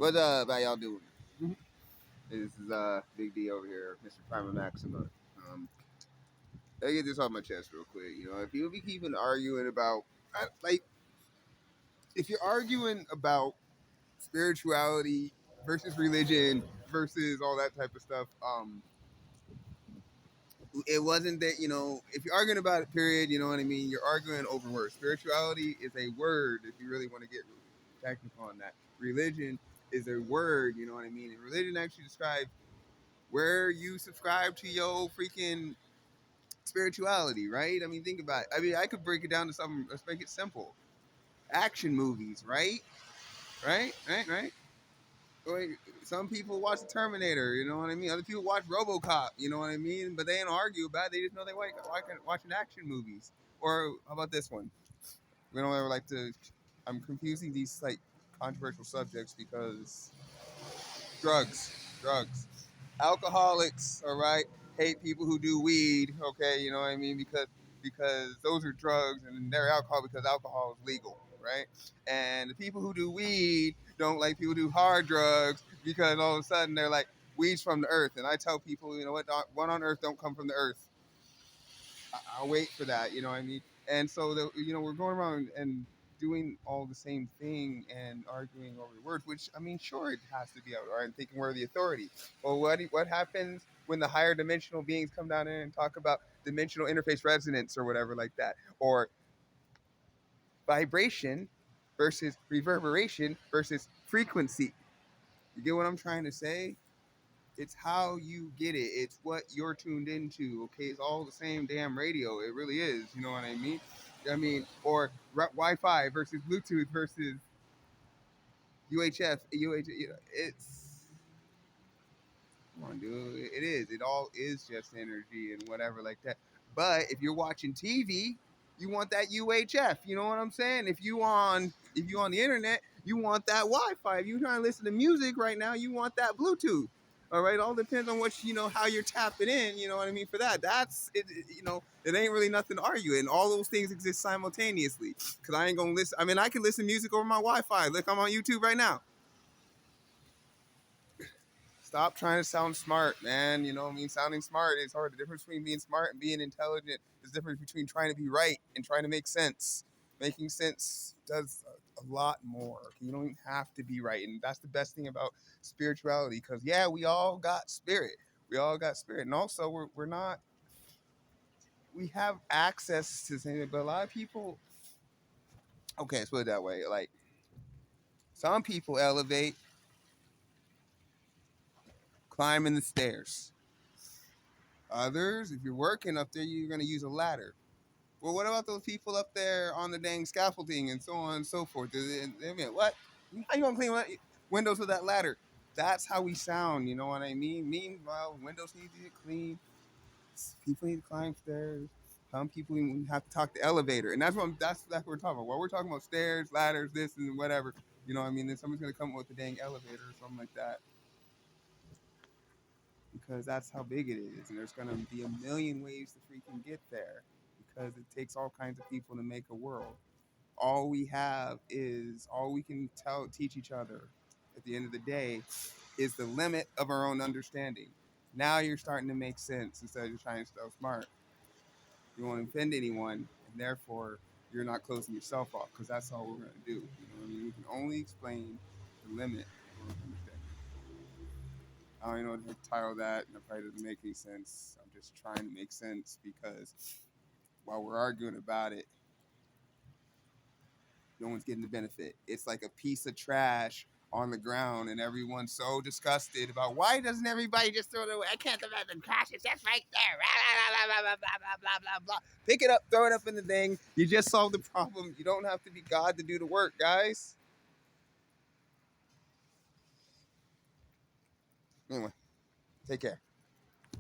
What how y'all doing? This is Big D over here, Mr. Prima Maxima. Let me get this off my chest real quick. You know, if you be keeping arguing about like if you're arguing about spirituality versus religion versus all that type of stuff, it wasn't that, you know, if you're arguing about it, period, you know what I mean, you're arguing over words. Spirituality is a word if you really want to get technical on that. Religion is a word, you know what I mean? And religion actually describes where you subscribe to your freaking spirituality, right? I mean, think about it. I mean, I could break it down to something, let's make it simple. Action movies, right? Right? Wait, some people watch the Terminator, you know what I mean? Other people watch RoboCop, you know what I mean? But they don't argue about it. They just know they like watching action movies. Or how about this one? We don't ever like to. I'm confusing these like controversial subjects because drugs. Alcoholics, all right, hate people who do weed, okay, you know what I mean? Because those are drugs and they're alcohol because alcohol is legal, right? And the people who do weed don't like people who do hard drugs because all of a sudden they're like, weed's from the earth. And I tell people, you know what, one on earth don't come from the earth. I'll wait for that, you know what I mean? And so, you know, we're going around and doing all the same thing and arguing over words, which, I mean, sure, it has to be out, right? And thinking we're the authority. Well, what happens when the higher dimensional beings come down in and talk about dimensional interface resonance or whatever like that? Or vibration versus reverberation versus frequency. You get what I'm trying to say? It's how you get it. It's what you're tuned into. Okay, it's all the same damn radio. It really is. You know what I mean? Or Wi-Fi versus Bluetooth versus UHF. It's come on, dude. It is. It all is just energy and whatever like that. But if you're watching TV, you want that UHF. You know what I'm saying? If you on the internet, you want that Wi-Fi. If you're trying to listen to music right now, you want that Bluetooth. All right, all depends on what how you're tapping in. You know what I mean? For that, that's it. It ain't really nothing to argue. And all those things exist simultaneously. Cause I ain't gonna listen. I mean, I can listen to music over my Wi-Fi. Look, I'm on YouTube right now. Stop trying to sound smart, man. You know what I mean? Sounding smart is hard. The difference between being smart and being intelligent is the difference between trying to be right and trying to make sense. Making sense does a lot more. You don't even have to be right. And that's the best thing about spirituality. Because, yeah, we all got spirit. We all got spirit. And also, we're not, we have access to things, but a lot of people, okay, let's put it that way. Like, some people elevate climbing the stairs. Others, if you're working up there, you're going to use a ladder. Well, what about those people up there on the dang scaffolding and so on and so forth? I mean, what? How you going to clean windows with that ladder? That's how we sound, you know what I mean? Meanwhile, windows need to get clean. People need to climb stairs. Some people even have to talk to elevator. And that's what we're talking about. Well, we're talking about stairs, ladders, this and whatever. You know what I mean? Then someone's going to come up with a dang elevator or something like that. Because that's how big it is. And there's going to be a million ways to freaking get there because it takes all kinds of people to make a world. All we can teach each other at the end of the day is the limit of our own understanding. Now you're starting to make sense instead of just trying to sound smart. You won't offend anyone, and therefore you're not closing yourself off because that's all we're going to do. You know what I mean? We can only explain the limit of our understanding. I don't even know what to title that, and it probably doesn't make any sense. I'm just trying to make sense because while we're arguing about it, no one's getting the benefit. It's like a piece of trash on the ground, and everyone's so disgusted about why doesn't everybody just throw it away? I can't imagine trash. It's just right there. Blah, blah, blah, blah, blah, blah, blah, blah. Pick it up, throw it up in the thing. You just solved the problem. You don't have to be God to do the work, guys. Anyway, take care.